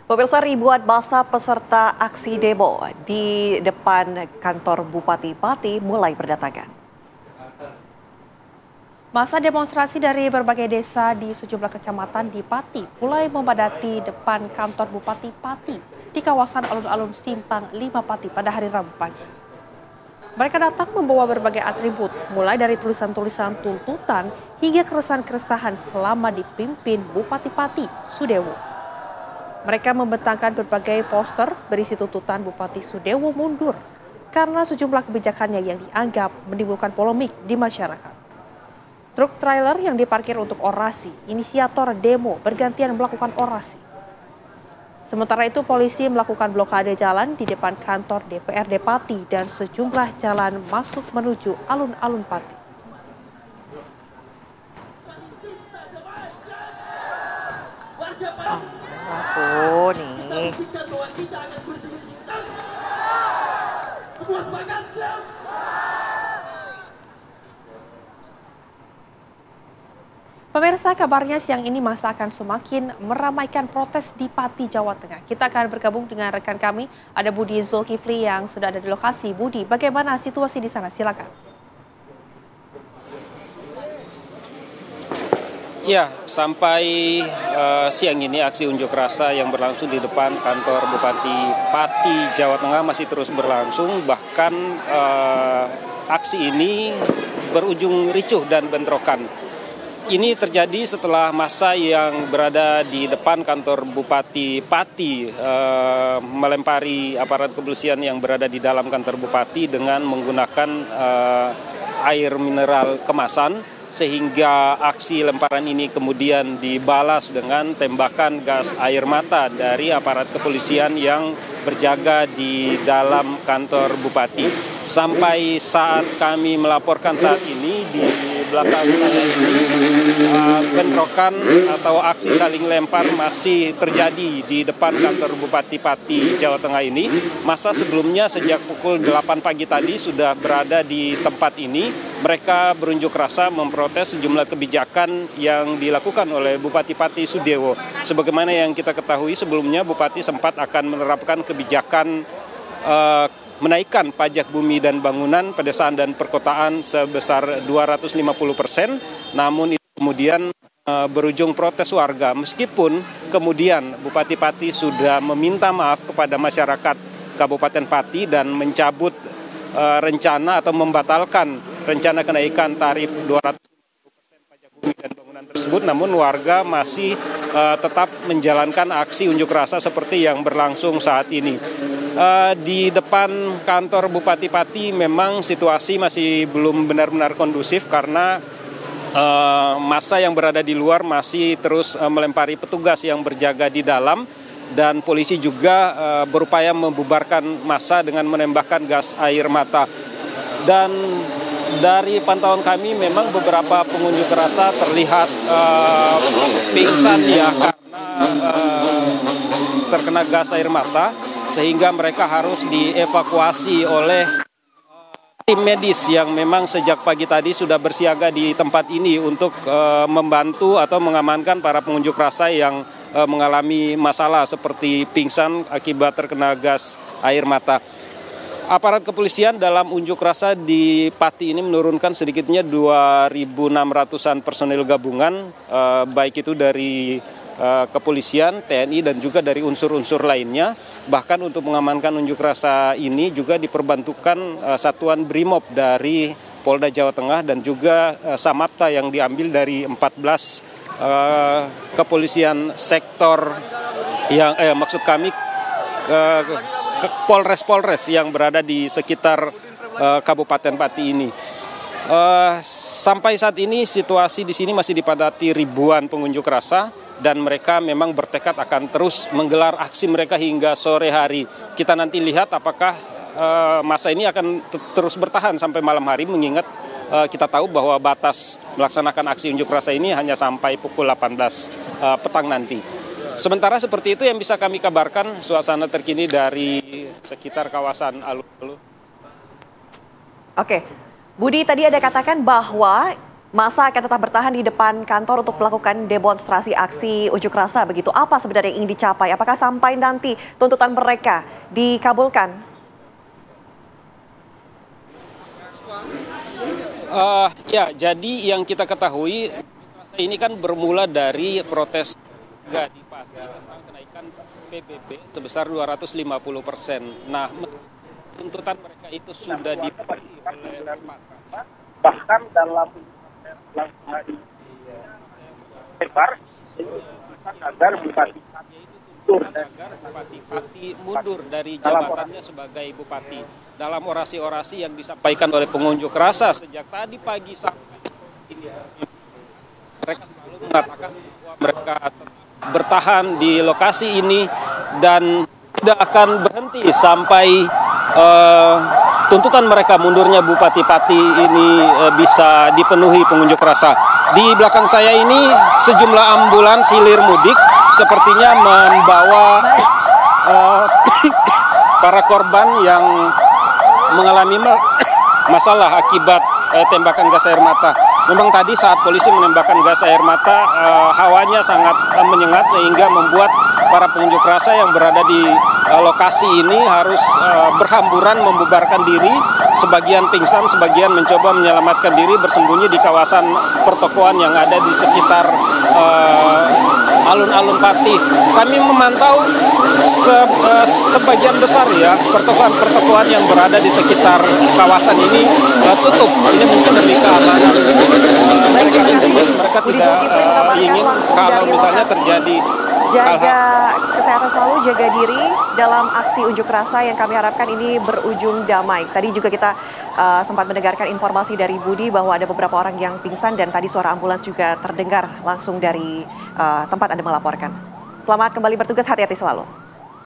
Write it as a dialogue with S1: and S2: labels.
S1: Pemirsa, ribuan massa peserta aksi demo di depan kantor Bupati Pati mulai berdatangan.
S2: Masa demonstrasi dari berbagai desa di sejumlah kecamatan di Pati mulai memadati depan kantor Bupati Pati di kawasan alun-alun Simpang 5 Pati pada hari Rabu pagi. Mereka datang membawa berbagai atribut, mulai dari tulisan-tulisan tuntutan hingga keresahan-keresahan selama dipimpin Bupati Pati, Sudewo. Mereka membentangkan berbagai poster berisi tuntutan Bupati Sudewo mundur karena sejumlah kebijakannya yang dianggap menimbulkan polemik di masyarakat. Truk trailer yang diparkir untuk orasi, inisiator demo bergantian melakukan orasi. Sementara itu polisi melakukan blokade jalan di depan kantor DPRD Pati dan sejumlah jalan masuk menuju alun-alun Pati.
S1: Oh, nih.
S2: Pemirsa, kabarnya siang ini masa akan semakin meramaikan protes di Pati, Jawa Tengah. Kita akan bergabung dengan rekan kami, ada Budi Zulkifli yang sudah ada di lokasi. Budi, bagaimana situasi di sana? Silakan.
S3: Ya, sampai siang ini aksi unjuk rasa yang berlangsung di depan kantor Bupati Pati, Jawa Tengah masih terus berlangsung. Bahkan aksi ini berujung ricuh dan bentrokan. Ini terjadi setelah massa yang berada di depan kantor Bupati Pati melempari aparat kepolisian yang berada di dalam kantor Bupati dengan menggunakan air mineral kemasan, sehingga aksi lemparan ini kemudian dibalas dengan tembakan gas air mata dari aparat kepolisian yang berjaga di dalam kantor Bupati. Sampai saat kami melaporkan saat ini, di belakang saya ini bentrokan atau aksi saling lempar masih terjadi di depan kantor Bupati Pati, Jawa Tengah ini. Masa sebelumnya sejak pukul 8 pagi tadi sudah berada di tempat ini. Mereka berunjuk rasa memprotes sejumlah kebijakan yang dilakukan oleh Bupati Pati Sudewo. Sebagaimana yang kita ketahui sebelumnya, Bupati sempat akan menerapkan kebijakan menaikkan pajak bumi dan bangunan, pedesaan dan perkotaan sebesar 250%. Namun itu kemudian berujung protes warga. Meskipun kemudian Bupati Pati sudah meminta maaf kepada masyarakat Kabupaten Pati dan mencabut rencana atau membatalkan rencana kenaikan tarif 250% pajak bumi dan bangunan tersebut, namun warga masih tetap menjalankan aksi unjuk rasa seperti yang berlangsung saat ini. Di depan kantor Bupati Pati memang situasi masih belum benar-benar kondusif karena massa yang berada di luar masih terus melempari petugas yang berjaga di dalam, dan polisi juga berupaya membubarkan massa dengan menembakkan gas air mata. Dan dari pantauan kami memang beberapa pengunjuk rasa terlihat pingsan ya karena terkena gas air mata, sehingga mereka harus dievakuasi oleh tim medis yang memang sejak pagi tadi sudah bersiaga di tempat ini untuk membantu atau mengamankan para pengunjuk rasa yang mengalami masalah seperti pingsan akibat terkena gas air mata. Aparat kepolisian dalam unjuk rasa di Pati ini menurunkan sedikitnya 2.600-an personil gabungan, baik itu dari kepolisian, TNI, dan juga dari unsur-unsur lainnya. Bahkan untuk mengamankan unjuk rasa ini juga diperbantukan satuan BRIMOB dari Polda Jawa Tengah dan juga Samapta yang diambil dari 14 kepolisian sektor yang maksud kami Polres-Polres yang berada di sekitar Kabupaten Pati ini. Sampai saat ini situasi di sini masih dipadati ribuan pengunjuk rasa, dan mereka memang bertekad akan terus menggelar aksi mereka hingga sore hari. Kita nanti lihat apakah masa ini akan terus bertahan sampai malam hari, mengingat kita tahu bahwa batas melaksanakan aksi unjuk rasa ini hanya sampai pukul 18 petang nanti. Sementara seperti itu yang bisa kami kabarkan suasana terkini dari sekitar kawasan alun-alun.
S1: Oke, Budi, tadi ada katakan bahwa Masa akan tetap bertahan di depan kantor untuk melakukan demonstrasi aksi unjuk rasa begitu. Apa sebenarnya yang ingin dicapai? Apakah sampai nanti tuntutan mereka dikabulkan?
S3: Ya, jadi yang kita ketahui ini kan bermula dari protes di Pati tentang kenaikan PBB sebesar 250%. Nah, tuntutan mereka itu sudah dipenuhi oleh
S4: bahkan dalam lebar agar Bupati
S3: Pati mundur dari jabatannya sebagai bupati. Dalam orasi-orasi yang disampaikan oleh pengunjuk rasa sejak tadi pagi sampai ini, mereka selalu mengatakan bahwa mereka bertahan di lokasi ini dan tidak akan berhenti sampai tuntutan mereka mundurnya Bupati Pati ini bisa dipenuhi pengunjuk rasa. Di belakang saya ini sejumlah ambulans hilir mudik sepertinya membawa para korban yang mengalami masalah akibat tembakan gas air mata. Memang tadi saat polisi menembakkan gas air mata, hawanya sangat menyengat sehingga membuat para pengunjuk rasa yang berada di lokasi ini harus berhamburan membubarkan diri. Sebagian pingsan, sebagian mencoba menyelamatkan diri bersembunyi di kawasan pertokoan yang ada di sekitar alun-alun Pati. Kami memantau sebagian besar ya pertokoan-pertokoan yang berada di sekitar kawasan ini tutup. Ini mungkin demi keamanan mereka sendiri. Mereka tidak ingin kalau misalnya terjadi
S1: jaga kesehatan selalu, jaga diri dalam aksi unjuk rasa yang kami harapkan ini berujung damai. Tadi juga kita sempat mendengarkan informasi dari Budi bahwa ada beberapa orang yang pingsan dan tadi suara ambulans juga terdengar langsung dari tempat Anda melaporkan. Selamat kembali bertugas, hati-hati selalu.